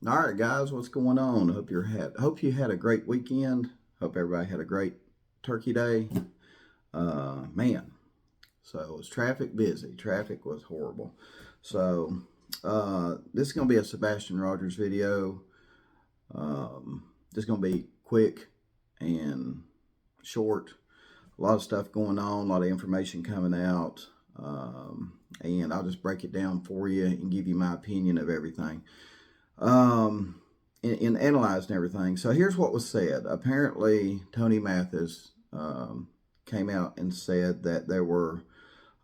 All right, guys, what's going on? Hope you had a great weekend. Hope everybody had a great Turkey Day. Man, so it was traffic busy. Traffic was horrible. So this is gonna be a Sebastian Rogers video. This is gonna be quick and short. A lot of stuff going on. A lot of information coming out. And I'll just break it down for you and give you my opinion of everything. In analyzing everything. So here's what was said. Apparently, Tony Mathis came out and said that there were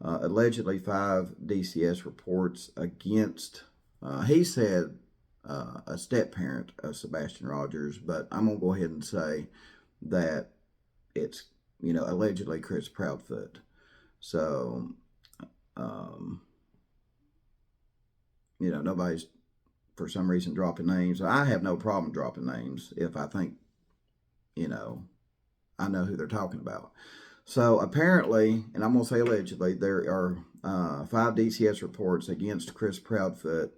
allegedly 5 DCS reports against, he said, a step parent of Sebastian Rogers, but I'm going to go ahead and say that it's, allegedly Chris Proudfoot. So, nobody's for some reason dropping names. I have no problem dropping names if I think, I know who they're talking about. So apparently, and I'm going to say allegedly, there are 5 DCS reports against Chris Proudfoot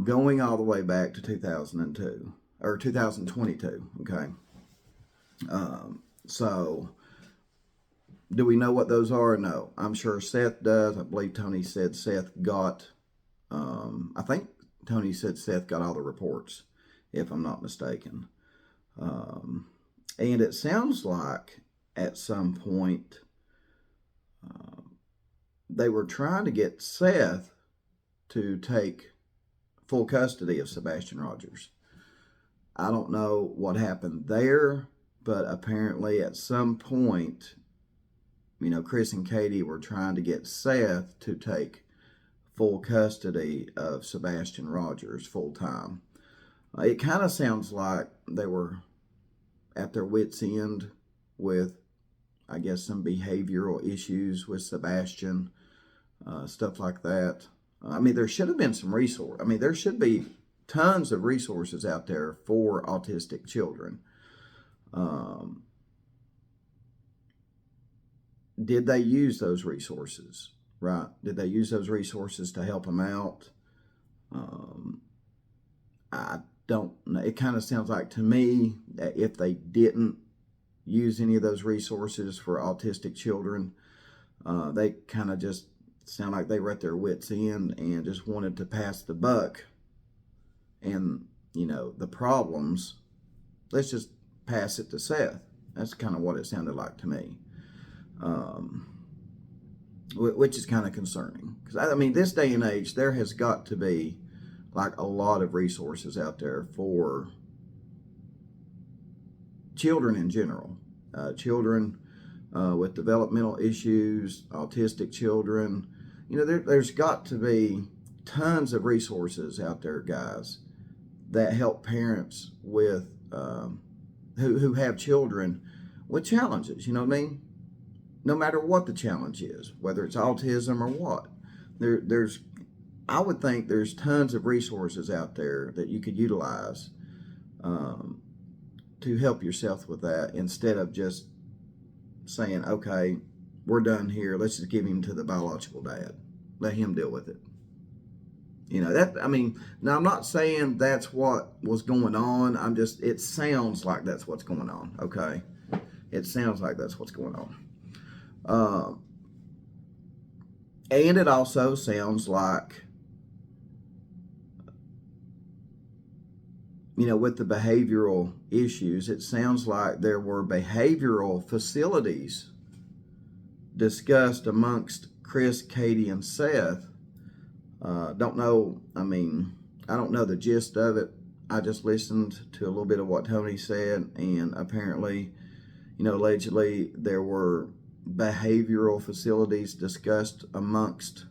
going all the way back to 2002 or 2022. Okay. So do we know what those are? No. I'm sure Seth does. I believe Tony said Seth got, I think Tony said Seth got all the reports, if I'm not mistaken. And it sounds like at some point they were trying to get Seth to take full custody of Sebastian Rogers. I don't know what happened there, but apparently at some point, Chris and Katie were trying to get Seth to take full custody of Sebastian Rogers full time. It kind of sounds like they were at their wits' end with, I guess, some behavioral issues with Sebastian, stuff like that. There should have been some resource. There should be tons of resources out there for autistic children. Did they use those resources? Right? Did they use those resources to help them out? I don't know. It kind of sounds like to me that if they didn't use any of those resources for autistic children, they kind of just sound like they were at their wits' end and just wanted to pass the buck. And, the problems, let's just pass it to Seth. That's kind of what it sounded like to me. Which is kind of concerning. Because, this day and age, there has got to be, like, a lot of resources out there for children in general. Children with developmental issues, autistic children. There's got to be tons of resources out there, guys, that help parents with who have children with challenges. You know what I mean? No matter what the challenge is, whether it's autism or what, I would think there's tons of resources out there that you could utilize to help yourself with that, instead of just saying, okay, we're done here. Let's just give him to the biological dad. Let him deal with it. Now I'm not saying that's what was going on. It sounds like that's what's going on. Okay. It sounds like that's what's going on. And it also sounds like, with the behavioral issues, it sounds like there were behavioral facilities discussed amongst Chris, Katie, and Seth. Don't know, I don't know the gist of it. I just listened to a little bit of what Tony said, and apparently, allegedly there were behavioral facilities discussed amongst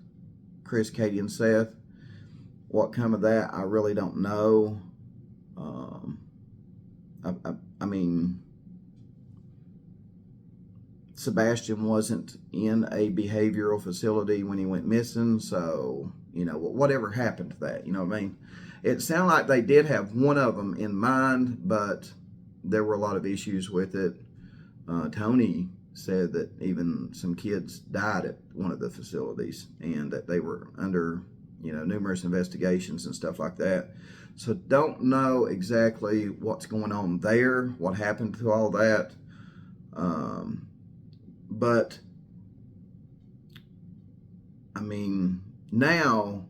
Chris, Katie, and Seth. What come of that, I really don't know. Sebastian wasn't in a behavioral facility when he went missing, so, whatever happened to that, It sounded like they did have one of them in mind, but there were a lot of issues with it. Tony said that even some kids died at one of the facilities, and that they were under, numerous investigations and stuff like that. So don't know exactly what's going on there, what happened to all that. But I mean, now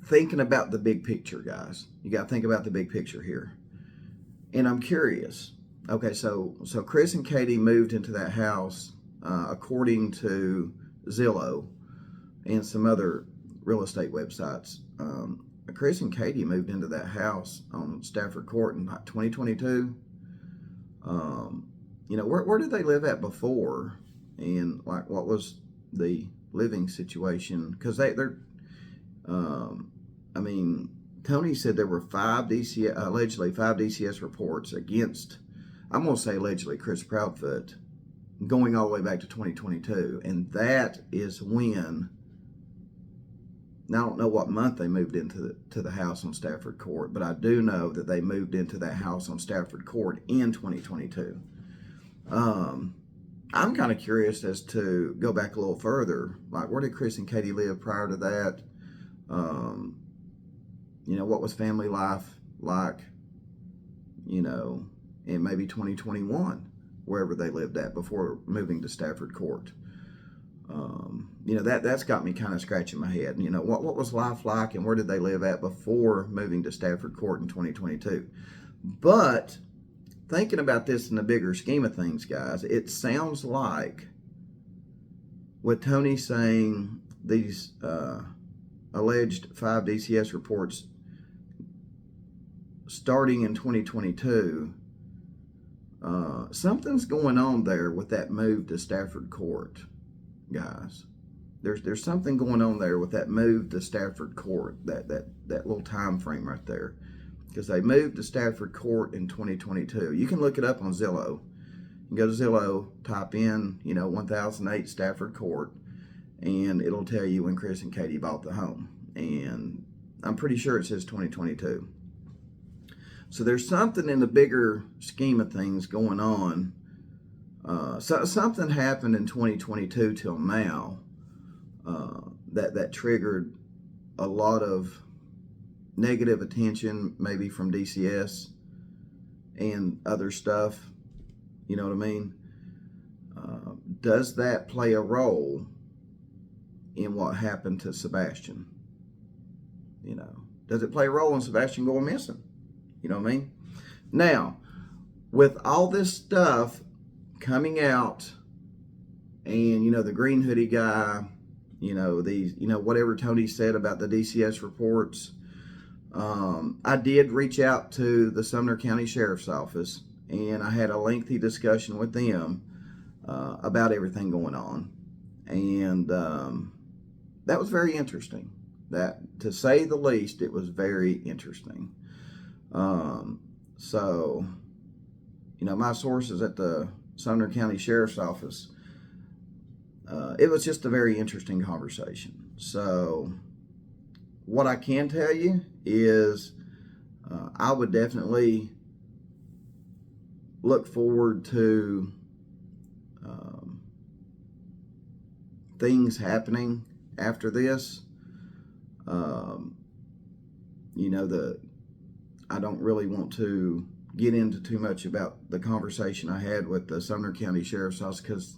thinking about the big picture, guys, you got to think about the big picture here. And I'm curious. Okay, so Chris and Katie moved into that house, according to Zillow and some other real estate websites. Chris and Katie moved into that house on Stafford Court in 2022. Where did they live at before, and like what was the living situation? Because they're, I mean, Tony said there were allegedly five DCS reports against, I'm going to say allegedly, Chris Proudfoot, going all the way back to 2022. And that is when, now I don't know what month they moved into the house on Stafford Court, but I do know that they moved into that house on Stafford Court in 2022. I'm kind of curious as to go back a little further. Like, where did Chris and Katie live prior to that? What was family life like, in maybe 2021, wherever they lived at before moving to Stafford Court. That's got me kind of scratching my head. What was life like, and where did they live at before moving to Stafford Court in 2022? But thinking about this in the bigger scheme of things, guys, it sounds like with Tony saying these alleged 5 DCS reports starting in 2022, something's going on there with that move to Stafford Court, guys. There's something going on there with that move to Stafford Court, that little time frame right there, because they moved to Stafford Court in 2022. You can look it up on Zillow. You can go to Zillow, type in 1008 Stafford Court, and it'll tell you when Chris and Katie bought the home. And I'm pretty sure it says 2022. So there's something in the bigger scheme of things going on. So something happened in 2022 till now that triggered a lot of negative attention, maybe from DCS and other stuff. You know what I mean? Does that play a role in what happened to Sebastian? Does it play a role in Sebastian going missing? You know what I mean? Now, with all this stuff coming out, and the green hoodie guy, these, whatever Tony said about the DCS reports, I did reach out to the Sumner County Sheriff's Office, and I had a lengthy discussion with them about everything going on, and that was very interesting. That, to say the least, it was very interesting. So, my sources at the Sumner County Sheriff's Office, it was just a very interesting conversation. So, what I can tell you is I would definitely look forward to things happening after this. I don't really want to get into too much about the conversation I had with the Sumner County Sheriff's Office, because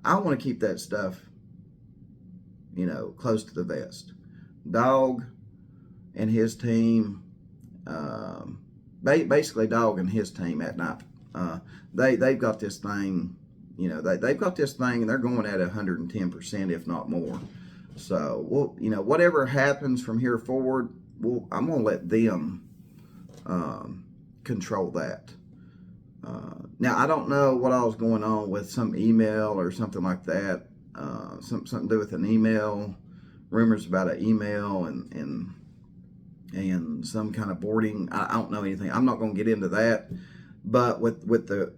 I want to keep that stuff, close to the vest. Dog and his team, basically Dog and his team at night, they've got this thing, they've got this thing, and they're going at 110%, if not more. So, whatever happens from here forward, I'm going to let them control that. Now, I don't know what all was going on with some email or something like that. Something to do with an email, rumors about an email and some kind of boarding. I don't know anything. I'm not going to get into that. But with the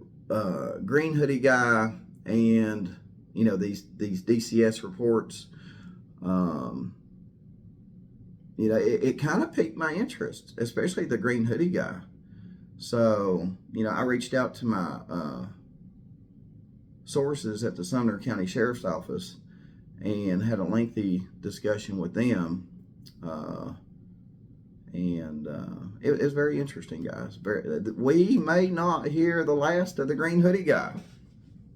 green hoodie guy and these DCS reports, it kind of piqued my interest, especially the green hoodie guy. So, I reached out to my sources at the Sumner County Sheriff's Office and had a lengthy discussion with them. And it's very interesting, guys. We may not hear the last of the green hoodie guy.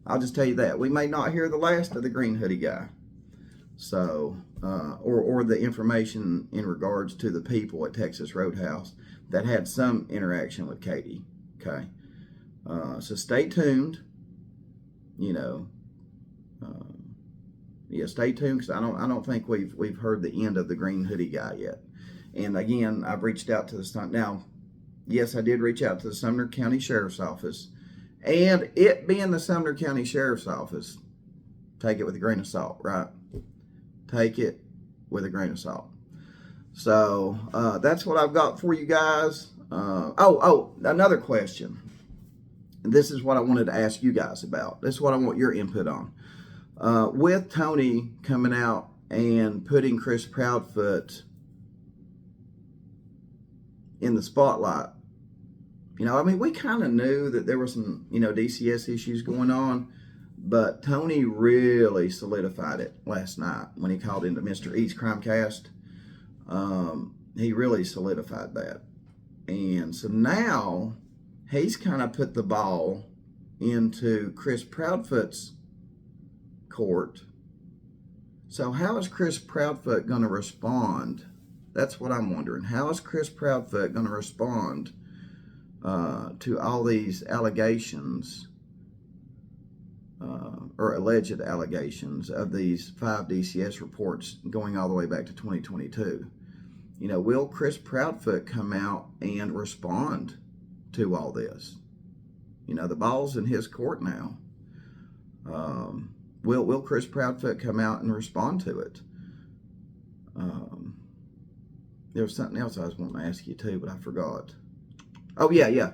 I'll just tell you that. We may not hear the last of the green hoodie guy. So, or the information in regards to the people at Texas Roadhouse that had some interaction with Katie. Okay. So stay tuned. You know, yeah, stay tuned, because I don't think we've heard the end of the green hoodie guy yet. And again, I've reached out to the now. Yes, I did reach out to the Sumner County Sheriff's Office, and it being the Sumner County Sheriff's Office, take it with a grain of salt, right? Take it with a grain of salt. So that's what I've got for you guys. Another question. This is what I wanted to ask you guys about. This is what I want your input on. With Tony coming out and putting Chris Proudfoot in the spotlight, you know, I mean, we kind of knew that there were some, you know, DCS issues going on, but Tony really solidified it last night when he called into Mr. E's Crimecast. He really solidified that. And so now he's kind of put the ball into Chris Proudfoot's court. So how is Chris Proudfoot going to respond? That's what I'm wondering. How is Chris Proudfoot going to respond to all these allegations or alleged allegations of these 5 DCS reports going all the way back to 2022? You know, will Chris Proudfoot come out and respond to all this? You know, the ball's in his court now. Will Chris Proudfoot come out and respond to it? There was something else I was wanting to ask you too, but I forgot. Oh, yeah.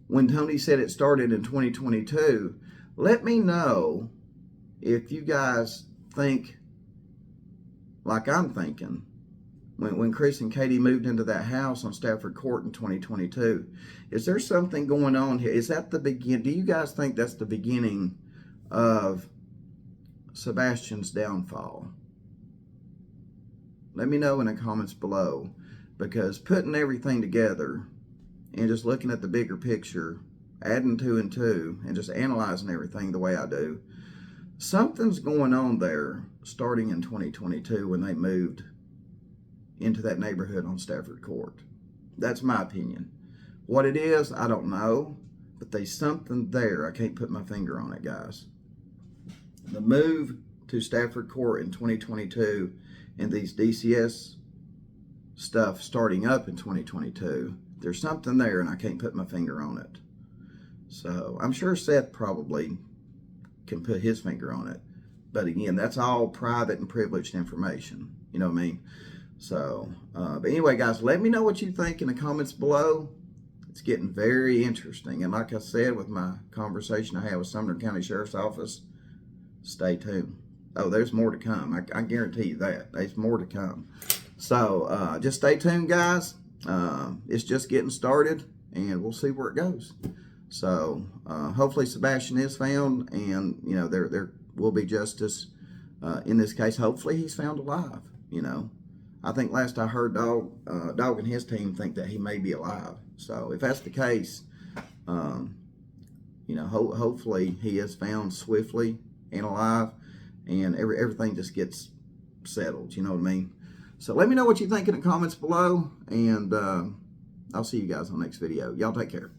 When Tony said it started in 2022, let me know if you guys think like I'm thinking. When Chris and Katie moved into that house on Stafford Court in 2022, is there something going on here? Is that the begin? Do you guys think that's the beginning of Sebastian's downfall? Let me know in the comments below, because putting everything together and just looking at the bigger picture, adding 2 and 2, and just analyzing everything the way I do, something's going on there starting in 2022 when they moved into that neighborhood on Stafford Court. That's my opinion. What it is, I don't know, but there's something there. I can't put my finger on it, guys. The move to Stafford Court in 2022 and these DCS stuff starting up in 2022, there's something there, and I can't put my finger on it. So I'm sure Seth probably can put his finger on it. But again, that's all private and privileged information. You know what I mean? So, but anyway, guys, let me know what you think in the comments below. It's getting very interesting. And like I said, with my conversation I had with Sumner County Sheriff's Office, stay tuned. Oh, there's more to come. I guarantee you that. There's more to come. So, just stay tuned, guys. It's just getting started, and we'll see where it goes. So, hopefully Sebastian is found, and, you know, there will be justice in this case. Hopefully he's found alive, you know. I think last I heard, Dog and his team think that he may be alive. So if that's the case, you know, hopefully he is found swiftly and alive, and everything just gets settled. You know what I mean? So let me know what you think in the comments below, and I'll see you guys on the next video. Y'all take care.